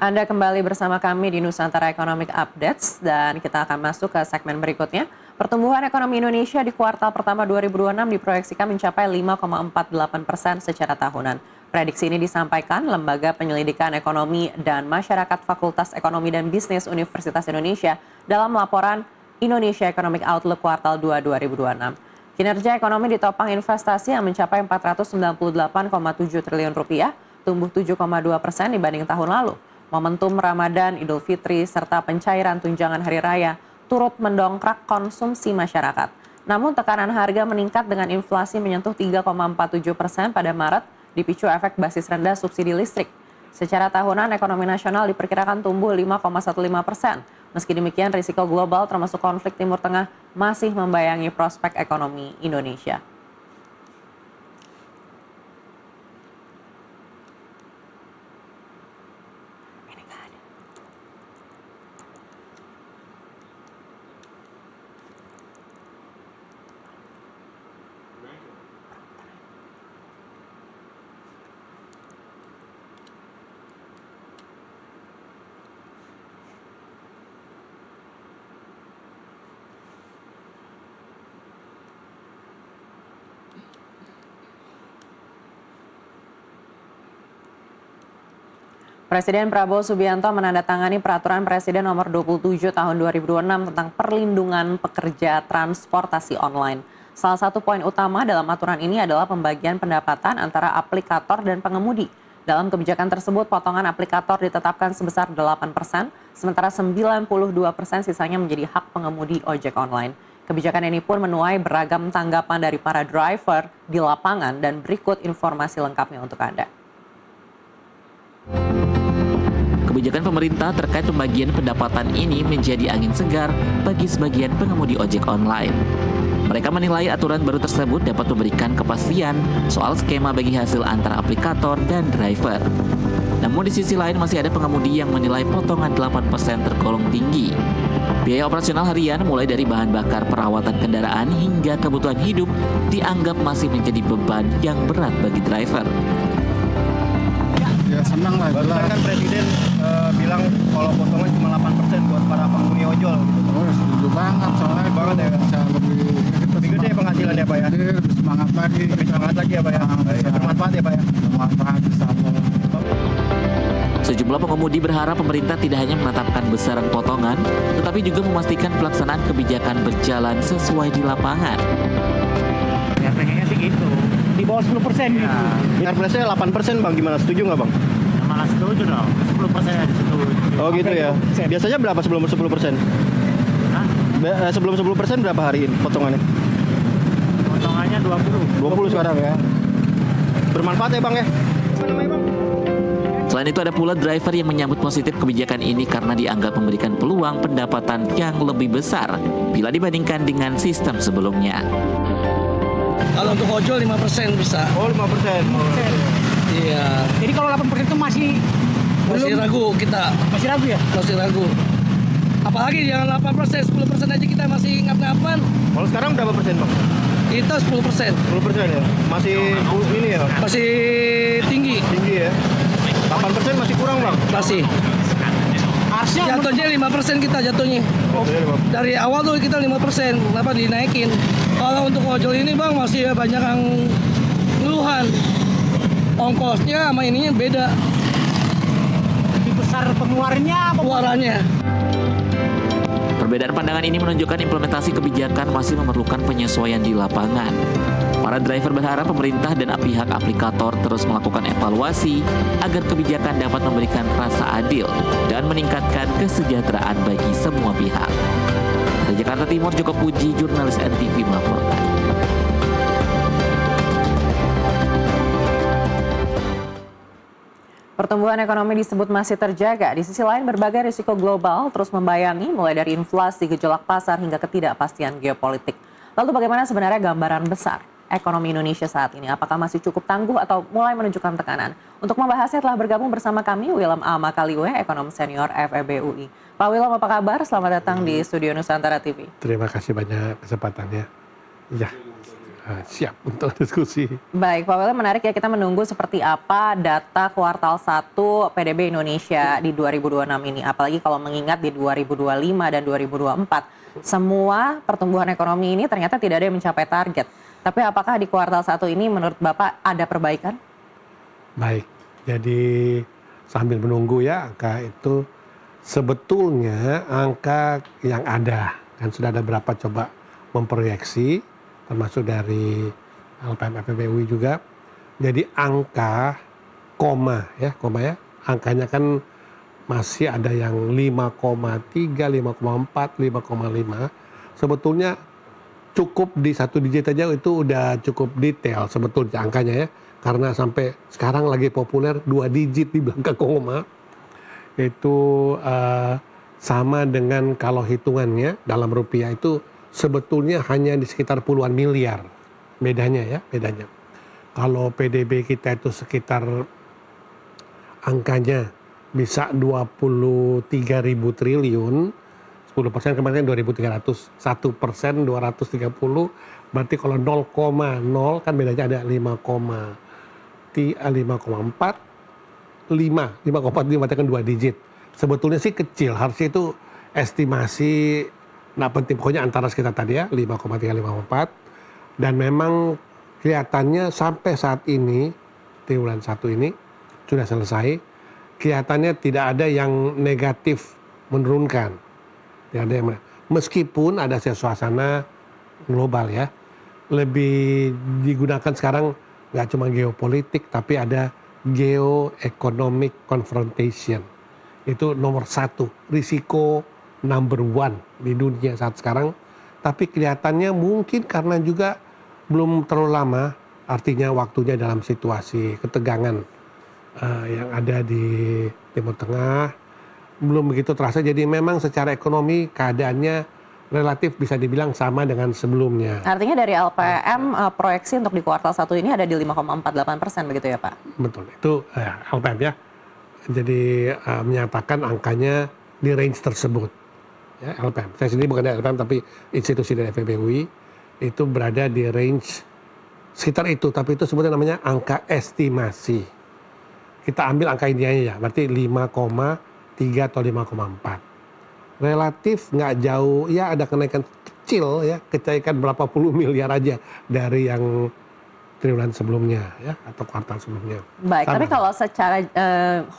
Anda kembali bersama kami di Nusantara Economic Updates dan kita akan masuk ke segmen berikutnya. Pertumbuhan ekonomi Indonesia di kuartal pertama 2026 diproyeksikan mencapai 5,48% secara tahunan. Prediksi ini disampaikan Lembaga Penyelidikan Ekonomi dan Masyarakat Fakultas Ekonomi dan Bisnis Universitas Indonesia dalam laporan Indonesia Economic Outlook kuartal 2 2026. Kinerja ekonomi ditopang investasi yang mencapai 498,7 triliun rupiah, tumbuh 7,2% dibanding tahun lalu. Momentum Ramadan, Idul Fitri, serta pencairan tunjangan hari raya turut mendongkrak konsumsi masyarakat. Namun tekanan harga meningkat dengan inflasi menyentuh 3,47% pada Maret, dipicu efek basis rendah subsidi listrik. Secara tahunan, ekonomi nasional diperkirakan tumbuh 5,15%. Meski demikian, risiko global termasuk konflik Timur Tengah masih membayangi prospek ekonomi Indonesia. Presiden Prabowo Subianto menandatangani Peraturan Presiden Nomor 27 Tahun 2026 tentang perlindungan pekerja transportasi online. Salah satu poin utama dalam aturan ini adalah pembagian pendapatan antara aplikator dan pengemudi. Dalam kebijakan tersebut, potongan aplikator ditetapkan sebesar 8%, sementara 92% sisanya menjadi hak pengemudi ojek online. Kebijakan ini pun menuai beragam tanggapan dari para driver di lapangan dan berikut informasi lengkapnya untuk Anda. Kebijakan pemerintah terkait pembagian pendapatan ini menjadi angin segar bagi sebagian pengemudi ojek online. Mereka menilai aturan baru tersebut dapat memberikan kepastian soal skema bagi hasil antara aplikator dan driver. Namun di sisi lain masih ada pengemudi yang menilai potongan 8% tergolong tinggi. Biaya operasional harian mulai dari bahan bakar perawatan kendaraan hingga kebutuhan hidup dianggap masih menjadi beban yang berat bagi driver. Ya senang lah. Bahkan kan Presiden bilang kalau potongan cuma 8% buat para penghuni ojol gitu. Oh setuju banget soalnya banget ya. Bisa Lebih gede penghasilan ya Pak ya? Lebih semangat lagi. Lebih semangat lagi ya Pak ya? Bermanfaat ya Pak ya? Bermanfaat insya-Allah. Sejumlah pengemudi berharap pemerintah tidak hanya menetapkan besaran potongan, tetapi juga memastikan pelaksanaan kebijakan berjalan sesuai di lapangan. Ya pengennya sih gitu, di bawah 10% gitu. Perpresnya 8% Bang, gimana? Setuju nggak Bang? Ya, malah setuju dong, 10% setuju. Oh gitu ya? Biasanya berapa sebelum 10%? Hah? Sebelum 10% berapa hari ini potongannya? Potongannya 20. 20 sekarang ya? Bermanfaat ya Bang ya? Apa namanya Bang? Selain itu ada pula driver yang menyambut positif kebijakan ini karena dianggap memberikan peluang pendapatan yang lebih besar bila dibandingkan dengan sistem sebelumnya. Kalau untuk ojol 5% bisa. Oh 5%. Iya. Jadi kalau 8% itu masih Ragu kita. Masih ragu ya? Masih ragu. Apalagi jangan 8%, 10% aja kita masih ngap-ngapan. Kalau sekarang berapa persen Bang? Kita 10%. 10% ya? Masih ini ya? Masih tinggi. Tinggi ya? 8% masih kurang Bang? Masih. Harusnya Jatuhnya 5% kita jatuhnya. Dari awal tuh kita 5%. Kenapa dinaikin? Kalau untuk ojol ini Bang masih banyak yang ngeluhan. Ongkosnya sama ininya beda. lebih besar pengeluarannya apa? Pengeluarannya. Perbedaan pandangan ini menunjukkan implementasi kebijakan masih memerlukan penyesuaian di lapangan. Para driver berharap pemerintah dan pihak aplikator terus melakukan evaluasi agar kebijakan dapat memberikan rasa adil dan meningkatkan kesejahteraan bagi semua pihak. Dari Jakarta Timur, Joko Puji, jurnalis NTV melaporkan. Pertumbuhan ekonomi disebut masih terjaga. Di sisi lain, berbagai risiko global terus membayangi, mulai dari inflasi, gejolak pasar, hingga ketidakpastian geopolitik. Lalu bagaimana sebenarnya gambaran besar ekonomi Indonesia saat ini? Apakah masih cukup tangguh atau mulai menunjukkan tekanan? Untuk membahasnya telah bergabung bersama kami Willem A. Makaliwe, ekonom senior FEB UI. Pak Willem, apa kabar? Selamat datang di Studio Nusantara TV. Terima kasih banyak kesempatannya. Ya, siap untuk diskusi. Baik, Pak Willy, menarik ya, kita menunggu seperti apa data kuartal 1 PDB Indonesia di 2026 ini. Apalagi kalau mengingat di 2025 dan 2024, semua pertumbuhan ekonomi ini ternyata tidak ada yang mencapai target. Tapi apakah di kuartal 1 ini menurut Bapak ada perbaikan? Baik, jadi sambil menunggu ya angka itu, sebetulnya angka yang ada, kan sudah ada berapa coba memproyeksi, termasuk dari LPM FEB UI juga. Jadi angka koma ya, angkanya kan masih ada yang 5,3, 5,4, 5,5. Sebetulnya cukup di satu digit aja itu udah cukup detail sebetulnya angkanya ya. Karena sampai sekarang lagi populer 2 digit di belakang koma. Itu sama dengan kalau hitungannya dalam rupiah itu sebetulnya hanya di sekitar puluhan miliar bedanya. Kalau PDB kita itu sekitar angkanya bisa 23.000 triliun, 10% kemarin 2.300, 1% 230, berarti kalau 0,0 kan bedanya ada 5,4, 5,4 berarti kan 2 digit. Sebetulnya sih kecil, harusnya itu estimasi. Nah penting pokoknya antara sekitar tadi ya 5,3, 5,4, dan memang kelihatannya sampai saat ini triwulan 1 ini sudah selesai, kelihatannya tidak ada yang negatif menurunkan, tidak ada yang, meskipun ada suasana global ya, lebih digunakan sekarang nggak cuma geopolitik tapi ada geoeconomic confrontation, itu nomor 1 risiko number 1 di dunia saat sekarang. Tapi kelihatannya mungkin karena juga belum terlalu lama, artinya waktunya dalam situasi ketegangan yang ada di Timur Tengah belum begitu terasa. Jadi memang secara ekonomi keadaannya relatif bisa dibilang sama dengan sebelumnya. Artinya dari LPM proyeksi untuk di kuartal 1 ini ada di 5,48% begitu ya Pak? Betul, itu LPM ya. Jadi menyatakan angkanya di range tersebut. Ya, LPM. Saya sendiri bukan dari LPM tapi institusi dari FEB UI itu berada di range sekitar itu, tapi itu sebetulnya namanya angka estimasi. Kita ambil angka ini aja ya, berarti 5,3 atau 5,4. Relatif nggak jauh, ya ada kenaikan kecil ya, kenaikan berapa puluh miliar aja dari yang triwulan sebelumnya ya, atau kuartal sebelumnya. Baik, tapi kalau secara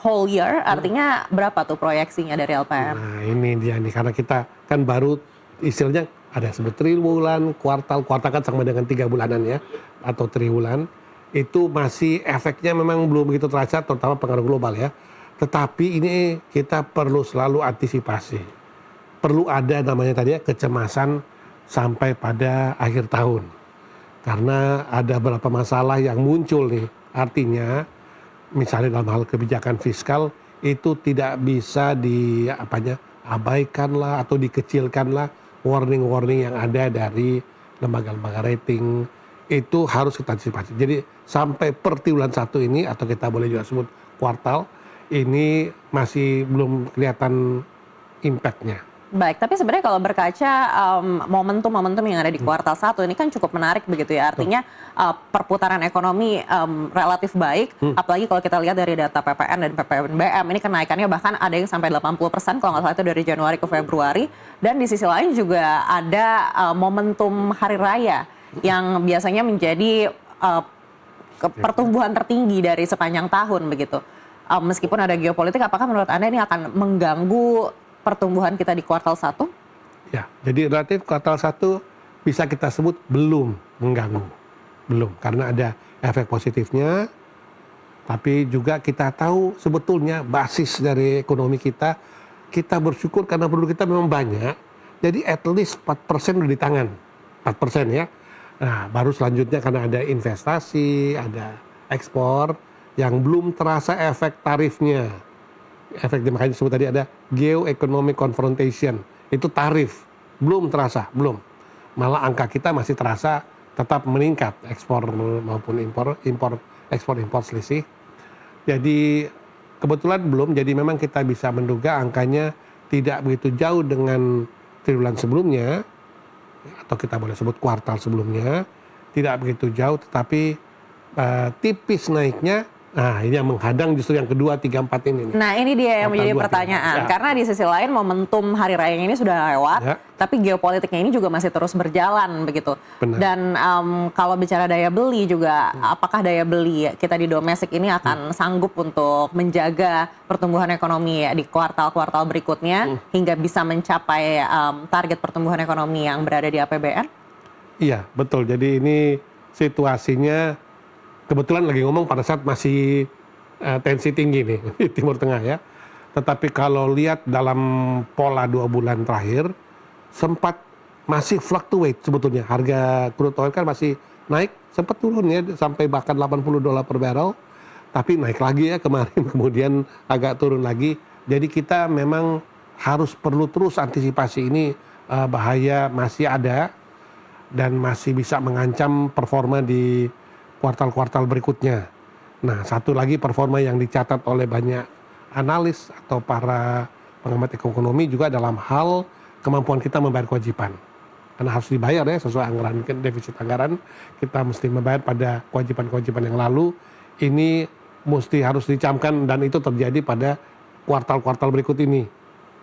whole year artinya berapa tuh proyeksinya dari LPM? Nah ini dia nih, karena kita kan baru istilahnya ada sebut triwulan, kuartal kan sama dengan 3 bulanan ya, atau triwulan. Itu masih efeknya memang belum begitu terasa, terutama pengaruh global ya. Tetapi ini kita perlu selalu antisipasi. Perlu ada namanya tadi ya, kecemasan sampai pada akhir tahun. Karena ada beberapa masalah yang muncul nih. Artinya misalnya dalam hal kebijakan fiskal itu tidak bisa diabaikan lah atau dikecilkan lah warning-warning yang ada dari lembaga-lembaga rating. Itu harus kita antisipasi. Jadi sampai per triwulan 1 ini, atau kita boleh juga sebut kuartal, ini masih belum kelihatan impact-nya. Baik, tapi sebenarnya kalau berkaca momentum-momentum yang ada di kuartal 1 ini kan cukup menarik begitu ya. Artinya perputaran ekonomi relatif baik, apalagi kalau kita lihat dari data PPN dan PPNBM, ini kenaikannya bahkan ada yang sampai 80% kalau nggak salah itu dari Januari ke Februari. Dan di sisi lain juga ada momentum hari raya yang biasanya menjadi pertumbuhan tertinggi dari sepanjang tahun begitu. Meskipun ada geopolitik, apakah menurut Anda ini akan mengganggu pertumbuhan kita di kuartal 1? Ya, jadi relatif kuartal 1 bisa kita sebut belum mengganggu. Belum, karena ada efek positifnya. Tapi juga kita tahu sebetulnya basis dari ekonomi kita bersyukur karena penduduk kita memang banyak. Jadi at least 4% udah di tangan. 4% ya. Nah, baru selanjutnya karena ada investasi, ada ekspor yang belum terasa efek tarifnya. Efek makanya disebut tadi ada geoeconomic confrontation, itu tarif belum terasa, belum, malah angka kita masih terasa tetap meningkat, ekspor maupun impor selisih. Jadi kebetulan belum, jadi memang kita bisa menduga angkanya tidak begitu jauh dengan triwulan sebelumnya, atau kita boleh sebut kuartal sebelumnya, tidak begitu jauh, tetapi tipis naiknya. Nah, ini yang menghadang justru yang kedua, 3, 4 ini. Nah, ini dia yang Kuartal menjadi 2, pertanyaan. 3, 4. Ya. Karena di sisi lain momentum hari raya ini sudah lewat, Ya. tapi geopolitiknya ini juga masih terus berjalan begitu. Benar. Dan kalau bicara daya beli juga, apakah daya beli kita di domestik ini akan sanggup untuk menjaga pertumbuhan ekonomi di kuartal-kuartal berikutnya hingga bisa mencapai target pertumbuhan ekonomi yang berada di APBN? Iya, betul. Jadi ini situasinya kebetulan lagi ngomong pada saat masih tensi tinggi nih di Timur Tengah ya. Tetapi kalau lihat dalam pola 2 bulan terakhir, sempat masih fluctuate sebetulnya. Harga crude oil kan masih naik, sempat turun ya sampai bahkan $80 per barrel. Tapi naik lagi ya kemarin, kemudian agak turun lagi. Jadi kita memang perlu terus antisipasi ini, bahaya masih ada dan masih bisa mengancam performa di kuartal-kuartal berikutnya. Nah, satu lagi performa yang dicatat oleh banyak analis atau para pengamat ekonomi juga dalam hal kemampuan kita membayar kewajiban. Karena harus dibayar ya sesuai anggaran, defisit anggaran, kita mesti membayar pada kewajiban-kewajiban yang lalu. Ini mesti harus dicamkan dan itu terjadi pada kuartal-kuartal berikut ini.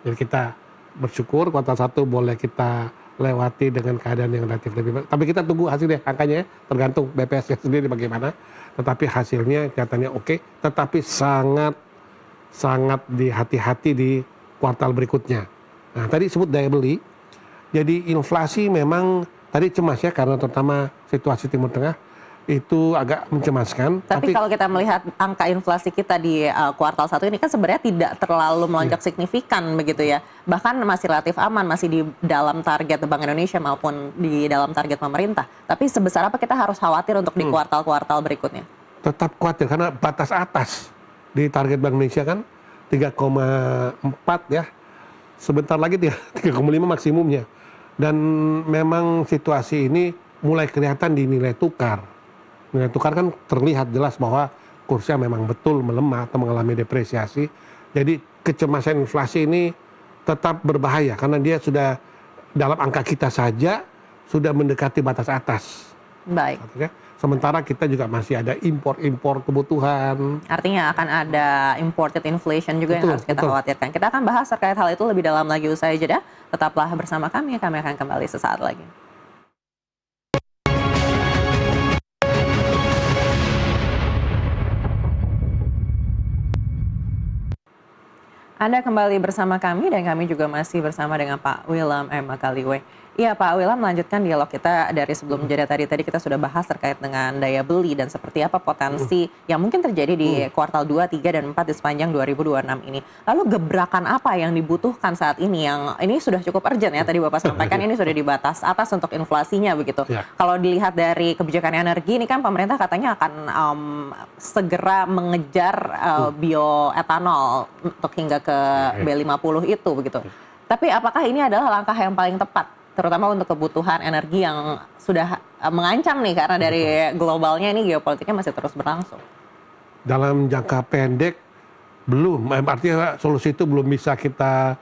Jadi kita bersyukur kuartal 1 boleh kita lewati dengan keadaan yang relatif lebih baik. Tapi kita tunggu hasilnya, angkanya ya, tergantung BPS sendiri bagaimana. Tetapi hasilnya kelihatannya oke, tetapi sangat hati-hati di kuartal berikutnya. Nah, tadi sebut daya beli. Jadi inflasi memang tadi cemas ya, karena terutama situasi Timur Tengah itu agak mencemaskan. Tapi kalau kita melihat angka inflasi kita di kuartal 1 ini kan sebenarnya tidak terlalu melonjak signifikan begitu ya. Bahkan masih relatif aman, masih di dalam target Bank Indonesia maupun di dalam target pemerintah. Tapi sebesar apa kita harus khawatir untuk di kuartal-kuartal berikutnya? Tetap khawatir karena batas atas di target Bank Indonesia kan 3,4 ya. Sebentar lagi 3,5 maksimumnya. Dan memang situasi ini mulai kelihatan di nilai tukar. Nilai tukar kan terlihat jelas bahwa kursnya memang betul melemah atau mengalami depresiasi. Jadi kecemasan inflasi ini tetap berbahaya karena dia sudah dalam angka kita saja sudah mendekati batas atas. Baik. Sementara kita juga masih ada impor kebutuhan. Artinya akan ada imported inflation juga yang harus kita khawatirkan. Kita akan bahas terkait hal itu lebih dalam lagi usai jeda. Tetaplah bersama kami akan kembali sesaat lagi. Anda kembali bersama kami dan kami juga masih bersama dengan Pak William M. Makaliwe. Iya Pak William, melanjutkan dialog kita dari sebelum jeda tadi kita sudah bahas terkait dengan daya beli dan seperti apa potensi yang mungkin terjadi di kuartal 2, 3, dan 4 di sepanjang 2026 ini. Lalu gebrakan apa yang dibutuhkan saat ini yang ini sudah cukup urgent ya, tadi Bapak sampaikan ini sudah di batas atas untuk inflasinya begitu. Ya. Kalau dilihat dari kebijakan energi ini kan pemerintah katanya akan segera mengejar bioetanol untuk hingga ke B50 itu begitu. Tapi apakah ini adalah langkah yang paling tepat? Terutama untuk kebutuhan energi yang sudah mengancam nih karena dari globalnya ini geopolitiknya masih terus berlangsung. Dalam jangka pendek belum, artinya solusi itu belum bisa kita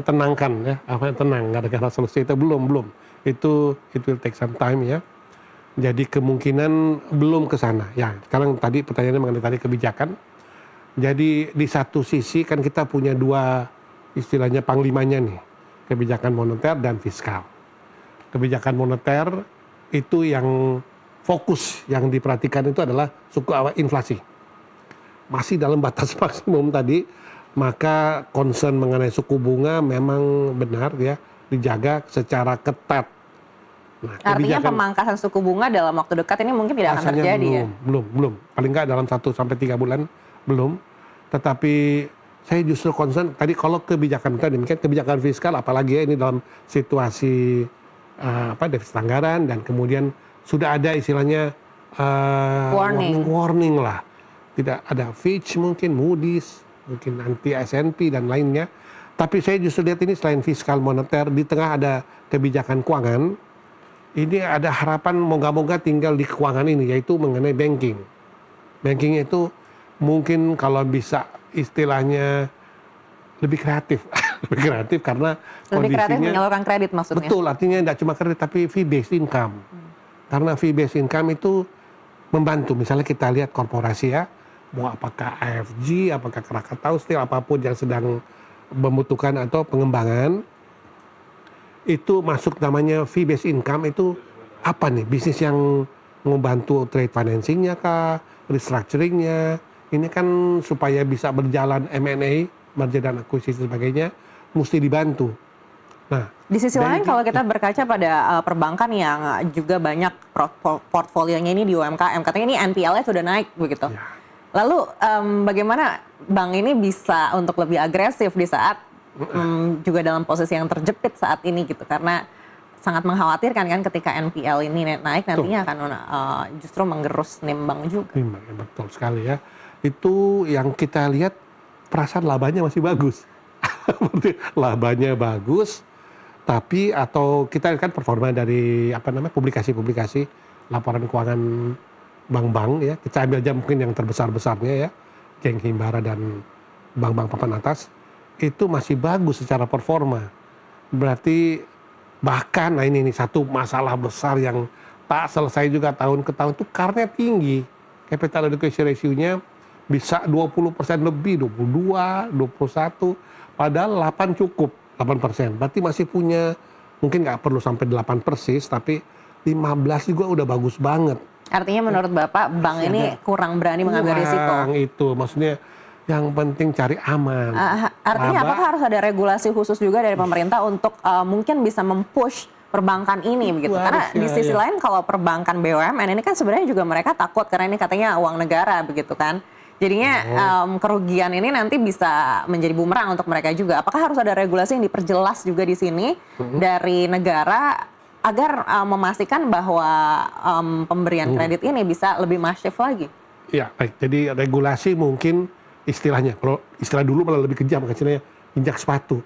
tenangkan ya, tenang, nggak ada solusi itu belum. Itu it will take some time ya. Jadi kemungkinan belum ke sana. Ya, sekarang tadi pertanyaannya mengenai tadi kebijakan. Jadi di satu sisi kan kita punya dua istilahnya panglimanya nih. Kebijakan moneter dan fiskal. Kebijakan moneter itu yang fokus yang diperhatikan itu adalah inflasi. Masih dalam batas maksimum tadi, maka concern mengenai suku bunga memang benar ya dijaga secara ketat. Nah, artinya pemangkasan suku bunga dalam waktu dekat ini mungkin tidak akan terjadi ya? Belum. Paling nggak dalam 1-3 bulan belum. Tetapi saya justru concern tadi kalau kebijakan kita demikian, kebijakan fiskal apalagi ya ini dalam situasi defisit anggaran dan kemudian sudah ada istilahnya warning lah. Tidak ada Fitch mungkin, Moody's, mungkin anti S&P dan lainnya. Tapi saya justru lihat ini selain fiskal moneter di tengah ada kebijakan keuangan. Ini ada harapan moga-moga tinggal di keuangan ini yaitu mengenai banking. Banking itu mungkin kalau bisa istilahnya lebih kreatif, karena lebih kondisinya kreatif menyalurkan kredit maksudnya. Betul, artinya tidak cuma kredit tapi fee based income. Karena fee based income itu membantu. Misalnya kita lihat korporasi ya, mau apakah AFG, apakah Krakatau Steel, apapun yang sedang membutuhkan atau pengembangan, itu masuk namanya fee based income. Itu apa nih? Bisnis yang membantu trade financingnya kah, restructuringnya. Ini kan supaya bisa berjalan M&A, merger dan akuisisi sebagainya, mesti dibantu. Nah, di sisi lain kalau kita berkaca pada perbankan yang juga banyak portfolionya ini di UMKM, katanya ini NPL-nya sudah naik begitu. Ya. Lalu bagaimana bank ini bisa untuk lebih agresif di saat juga dalam posisi yang terjepit saat ini gitu, karena sangat mengkhawatirkan kan ketika NPL ini naik nantinya akan justru menggerus NIM bank juga. Betul sekali ya. Itu yang kita lihat, perasaan labanya masih bagus. Labanya bagus, tapi atau kita lihat kan performa dari publikasi-publikasi laporan keuangan bank-bank ya. Kita ambil aja mungkin yang terbesar-besarnya ya, Geng Himbara dan bank-bank papan atas, itu masih bagus secara performa. Berarti bahkan ini satu masalah besar yang tak selesai juga tahun ke tahun itu karena tinggi. Capital adequacy ratio-nya bisa 20% lebih, 22, 21, padahal 8 cukup, 8%. Berarti masih punya, mungkin nggak perlu sampai 8 persis, tapi 15 juga udah bagus banget. Artinya menurut Bapak, bank ini kurang berani mengambil risiko? Itu, maksudnya yang penting cari aman. Artinya apakah harus ada regulasi khusus juga dari pemerintah untuk mungkin bisa mempush perbankan ini begitu? Karena di sisi lain kalau perbankan BUMN ini kan sebenarnya juga mereka takut karena ini katanya uang negara begitu kan. Jadinya kerugian ini nanti bisa menjadi bumerang untuk mereka juga. Apakah harus ada regulasi yang diperjelas juga di sini dari negara agar memastikan bahwa pemberian kredit ini bisa lebih masif lagi? Ya, baik. Jadi regulasi mungkin istilahnya, kalau istilah dulu malah lebih kejam, istilahnya injak sepatu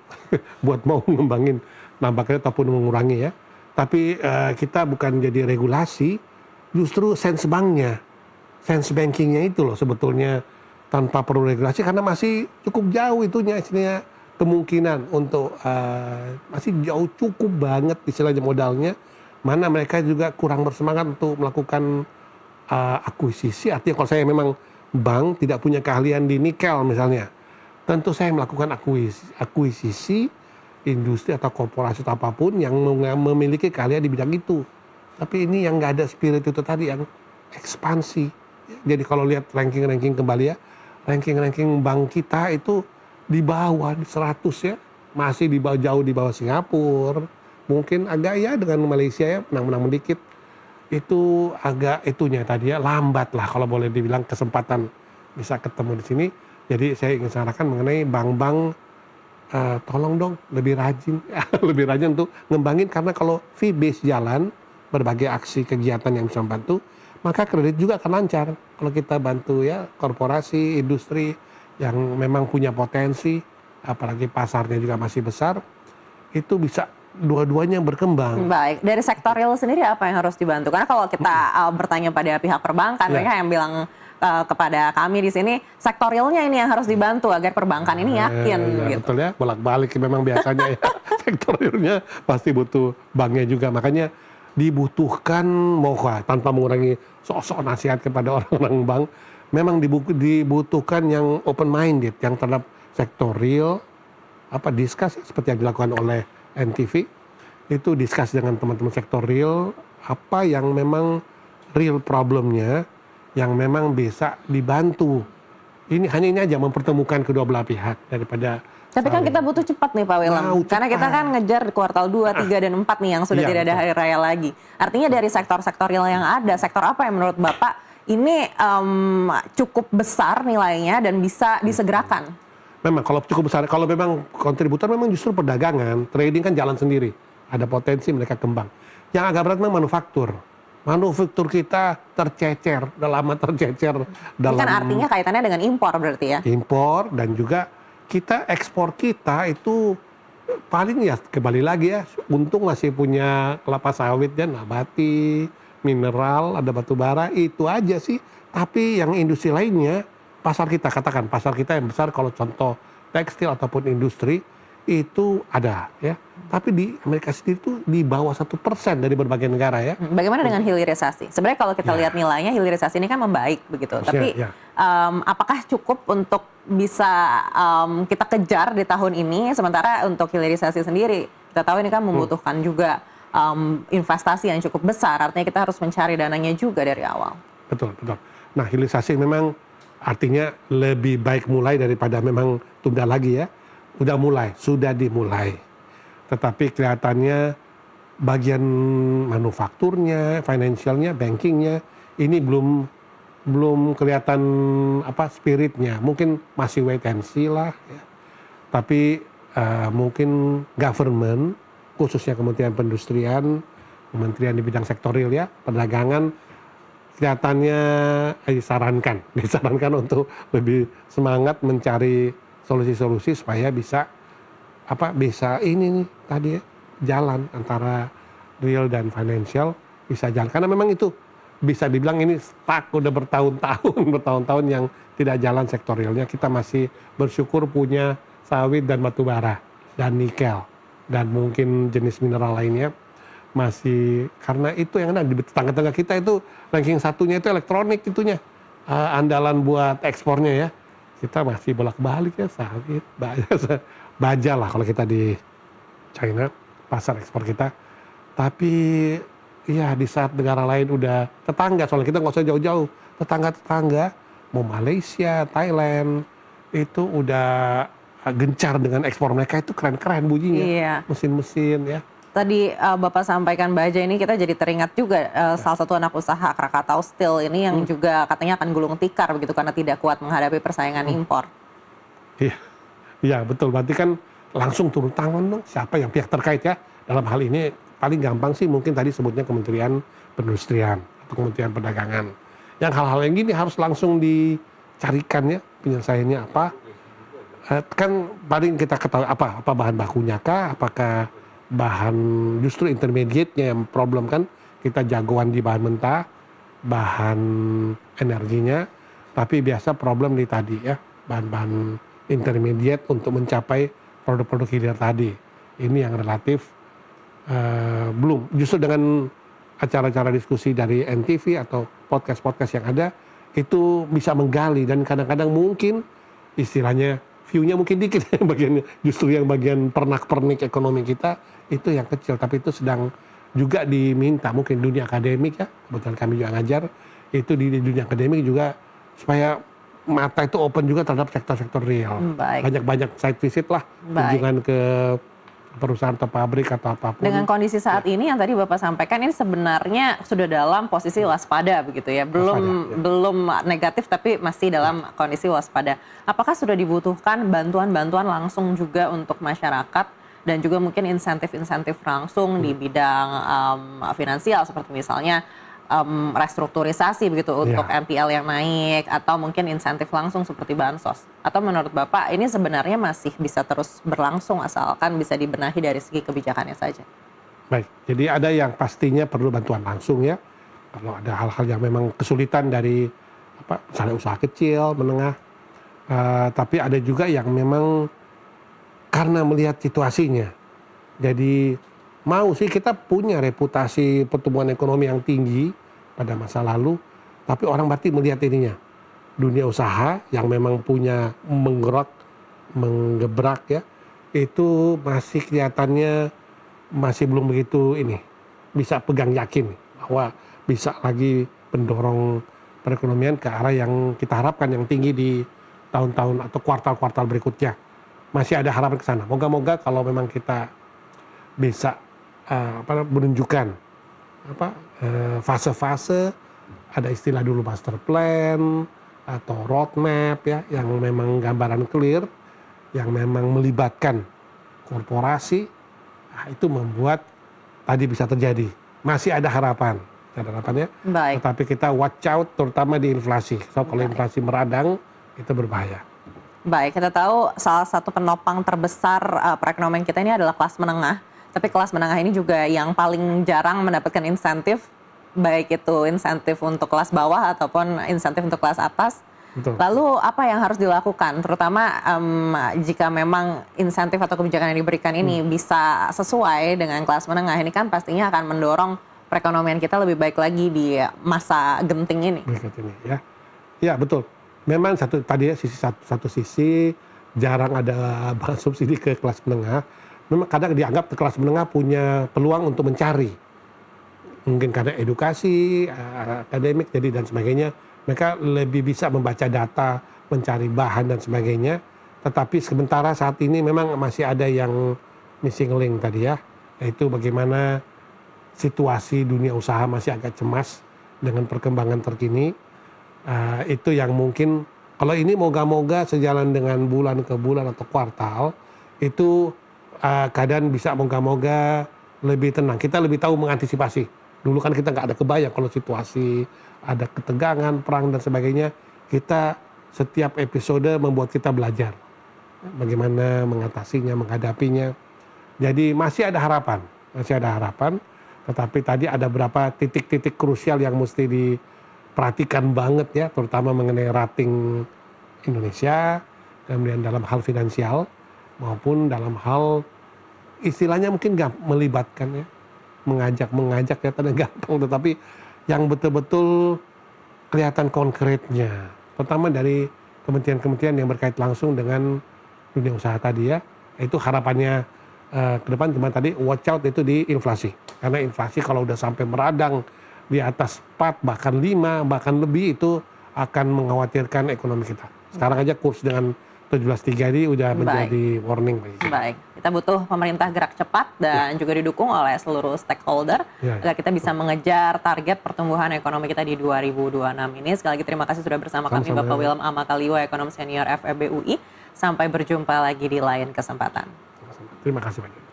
buat mau ngembangin nambah kredit ataupun mengurangi ya. Tapi kita bukan jadi regulasi, justru sense banknya, sense bankingnya itu loh sebetulnya tanpa perlu regulasi, karena masih cukup jauh itunya istilahnya kemungkinan untuk masih jauh cukup banget istilahnya modalnya. Mana mereka juga kurang bersemangat untuk melakukan akuisisi. Artinya kalau saya memang bank tidak punya keahlian di nikel misalnya, tentu saya melakukan akuisisi industri atau korporasi atau apapun yang memiliki keahlian di bidang itu. Tapi ini yang nggak ada spirit itu tadi, yang ekspansi. Jadi kalau lihat ranking-ranking kembali ya, ranking-ranking bank kita itu di bawah 100 ya, masih di bawah, jauh di bawah Singapura, mungkin agak ya dengan Malaysia ya menang-menang sedikit. Itu agak itunya tadi ya, lambat lah kalau boleh dibilang kesempatan bisa ketemu di sini. Jadi saya ingin sarankan mengenai bank-bank, tolong dong lebih rajin lebih rajin untuk ngembangin, karena kalau fee base jalan, berbagai aksi kegiatan yang bisa membantu, maka kredit juga akan lancar. Kalau kita bantu ya korporasi, industri yang memang punya potensi, apalagi pasarnya juga masih besar, itu bisa dua-duanya berkembang. Baik, dari sektor real sendiri apa yang harus dibantu? Karena kalau kita bertanya pada pihak perbankan, mereka yang bilang kepada kami di sini, sektor realnya ini yang harus dibantu agar perbankan ini yakin. Gitu. Betul ya, bolak-balik memang biasanya ya. Sektor realnya pasti butuh banknya juga, makanya dibutuhkan tanpa mengurangi sok-sok nasihat kepada orang-orang bank, memang dibutuhkan yang open minded, yang terhadap sektor real, discuss seperti yang dilakukan oleh NTV, itu discuss dengan teman-teman sektor real, apa yang memang real problemnya, yang memang bisa dibantu. Hanya ini aja, mempertemukan kedua belah pihak daripada. Tapi kan kita butuh cepat nih Pak Wilam, karena kita kan ngejar di kuartal 2, 3, dan 4 nih yang sudah tidak ada hari raya lagi. Artinya dari sektor-sektor real yang ada, sektor apa yang menurut Bapak ini cukup besar nilainya dan bisa disegerakan? Memang kalau cukup besar, kalau memang kontributor memang justru perdagangan, trading kan jalan sendiri. Ada potensi mereka kembang. Yang agak berat memang manufaktur. Manufaktur kita tercecer, udah lama tercecer. Ini kan artinya kaitannya dengan impor berarti ya? Impor, dan juga kita ekspor kita itu paling ya kembali lagi ya, untung masih punya kelapa sawit dan nabati, mineral, ada batu bara, itu aja sih. Tapi yang industri lainnya, pasar kita yang besar kalau contoh tekstil ataupun industri itu ada ya. Tapi di Amerika sendiri itu di bawah 1% dari berbagai negara ya. Bagaimana dengan hilirisasi? Sebenarnya kalau kita lihat nilainya, hilirisasi ini kan membaik begitu. Tapi apakah cukup untuk bisa kita kejar di tahun ini? Sementara untuk hilirisasi sendiri, kita tahu ini kan membutuhkan juga investasi yang cukup besar. Artinya kita harus mencari dananya juga dari awal. Betul, betul. Nah, hilirisasi memang artinya lebih baik mulai daripada memang tunda lagi ya. Udah mulai, sudah dimulai. Tetapi kelihatannya bagian manufakturnya, financialnya, bankingnya ini belum kelihatan spiritnya. Mungkin masih wait and see lah. Ya. Tapi mungkin government, khususnya Kementerian Perindustrian, Kementerian di bidang sektorial ya, perdagangan, kelihatannya disarankan untuk lebih semangat mencari solusi-solusi supaya bisa ini nih tadi ya, jalan antara real dan financial bisa jalan. Karena memang itu bisa dibilang ini stuck udah bertahun-tahun yang tidak jalan sektorialnya. Kita masih bersyukur punya sawit dan batu bara dan nikel dan mungkin jenis mineral lainnya masih, karena itu yang ada di tetangga-tetangga kita itu ranking satunya itu elektronik itunya, andalan buat ekspornya ya. Kita masih bolak-balik ya sawit, baja lah kalau kita di China, pasar ekspor kita. Tapi ya di saat negara lain udah tetangga, soalnya kita nggak usah jauh-jauh, tetangga-tetangga mau Malaysia, Thailand itu udah gencar dengan ekspor mereka, itu keren-keren bunyinya, mesin-mesin ya. Tadi Bapak sampaikan baja ini, kita jadi teringat juga salah satu anak usaha Krakatau Steel ini yang juga katanya akan gulung tikar begitu karena tidak kuat menghadapi persaingan impor. Iya betul, berarti kan langsung turun tangan dong siapa yang pihak terkait ya. Dalam hal ini paling gampang sih mungkin tadi sebutnya Kementerian Perindustrian atau Kementerian Perdagangan. Yang hal-hal yang gini harus langsung dicarikan ya penyelesaiannya apa. Kan paling kita ketahui apa bahan bakunya kah, apakah bahan justru intermediate-nya yang problem kan, kita jagoan di bahan mentah, bahan energinya, tapi biasa problem di tadi ya, bahan-bahan intermediate untuk mencapai produk-produk hilir tadi. Ini yang relatif belum, justru dengan acara-acara diskusi dari NTV atau podcast-podcast yang ada, itu bisa menggali dan kadang-kadang mungkin istilahnya view-nya mungkin dikit bagiannya, justru yang bagian pernak-pernik ekonomi kita itu yang kecil, tapi itu sedang juga diminta mungkin dunia akademik ya, kebetulan kami juga ngajar, itu di dunia akademik juga supaya mata itu open juga terhadap sektor-sektor real. Banyak-banyak site visit lah, kunjungan ke perusahaan atau pabrik atau apapun. Dengan kondisi saat ini yang tadi Bapak sampaikan ini sebenarnya sudah dalam posisi waspada begitu ya, belum negatif tapi masih dalam kondisi waspada. Apakah sudah dibutuhkan bantuan-bantuan langsung juga untuk masyarakat dan juga mungkin insentif-insentif langsung di bidang finansial seperti misalnya restrukturisasi begitu untuk NPL yang naik atau mungkin insentif langsung seperti bansos? Atau menurut Bapak ini sebenarnya masih bisa terus berlangsung asalkan bisa dibenahi dari segi kebijakannya saja? Baik, jadi ada yang pastinya perlu bantuan langsung ya. Kalau ada hal-hal yang memang kesulitan dari misalnya usaha kecil, menengah, tapi ada juga yang memang karena melihat situasinya. Jadi mau sih kita punya reputasi pertumbuhan ekonomi yang tinggi pada masa lalu, tapi orang berarti melihat ininya. Dunia usaha yang memang punya menggebrak ya, itu masih kelihatannya masih belum begitu bisa pegang yakin bahwa bisa lagi mendorong perekonomian ke arah yang kita harapkan yang tinggi di tahun-tahun atau kuartal-kuartal berikutnya. Masih ada harapan ke sana. Moga-moga kalau memang kita bisa menunjukkan fase-fase, ada istilah dulu master plan atau roadmap ya, yang memang gambaran clear, yang memang melibatkan korporasi, itu membuat tadi bisa terjadi. Masih ada harapan, harapannya. Tetapi kita watch out terutama di inflasi. So kalau inflasi meradang itu berbahaya. Baik, kita tahu salah satu penopang terbesar perekonomian kita ini adalah kelas menengah. Tapi kelas menengah ini juga yang paling jarang mendapatkan insentif, baik itu insentif untuk kelas bawah ataupun insentif untuk kelas atas. Betul. Lalu apa yang harus dilakukan, terutama jika memang insentif atau kebijakan yang diberikan ini bisa sesuai dengan kelas menengah, ini kan pastinya akan mendorong perekonomian kita lebih baik lagi di masa genting ini. Berikut ini ya. Ya betul. Memang satu sisi jarang ada bahan subsidi ke kelas menengah. Memang kadang dianggap kelas menengah punya peluang untuk mencari. Mungkin karena edukasi, akademik, jadi dan sebagainya. Mereka lebih bisa membaca data, mencari bahan dan sebagainya. Tetapi sementara saat ini memang masih ada yang missing link tadi ya. Yaitu bagaimana situasi dunia usaha masih agak cemas dengan perkembangan terkini. Itu yang mungkin, kalau ini moga-moga sejalan dengan bulan ke bulan atau kuartal, itu keadaan bisa moga-moga lebih tenang. Kita lebih tahu mengantisipasi. Dulu kan kita nggak ada kebayang kalau situasi ada ketegangan, perang dan sebagainya. Kita setiap episode membuat kita belajar bagaimana mengatasinya, menghadapinya. Jadi masih ada harapan. Tetapi tadi ada beberapa titik-titik krusial yang mesti diperhatikan banget ya, terutama mengenai rating Indonesia, kemudian dalam hal finansial maupun dalam hal istilahnya mungkin nggak melibatkan ya, mengajak ya tadi gampang, tetapi yang betul-betul kelihatan konkretnya. Pertama dari kementerian-kementerian yang berkait langsung dengan dunia usaha tadi ya, itu harapannya ke depan cuma tadi watch out itu di inflasi. Karena inflasi kalau udah sampai meradang di atas 4 bahkan 5 bahkan lebih itu akan mengkhawatirkan ekonomi kita. Sekarang aja kurs dengan 17.3 ini udah menjadi warning bagi kita. Baik, kita butuh pemerintah gerak cepat dan juga didukung oleh seluruh stakeholder agar kita bisa mengejar target pertumbuhan ekonomi kita di 2026 ini. Sekali lagi terima kasih sudah bersama kami Bapak Wilm Amakaliwa, ekonom senior FEB UI. Sampai berjumpa lagi di lain kesempatan. Terima kasih banyak.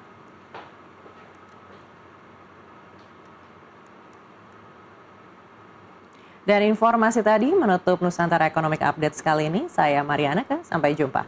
Dan informasi tadi menutup Nusantara Economic Update kali ini. Saya Mariana, sampai jumpa.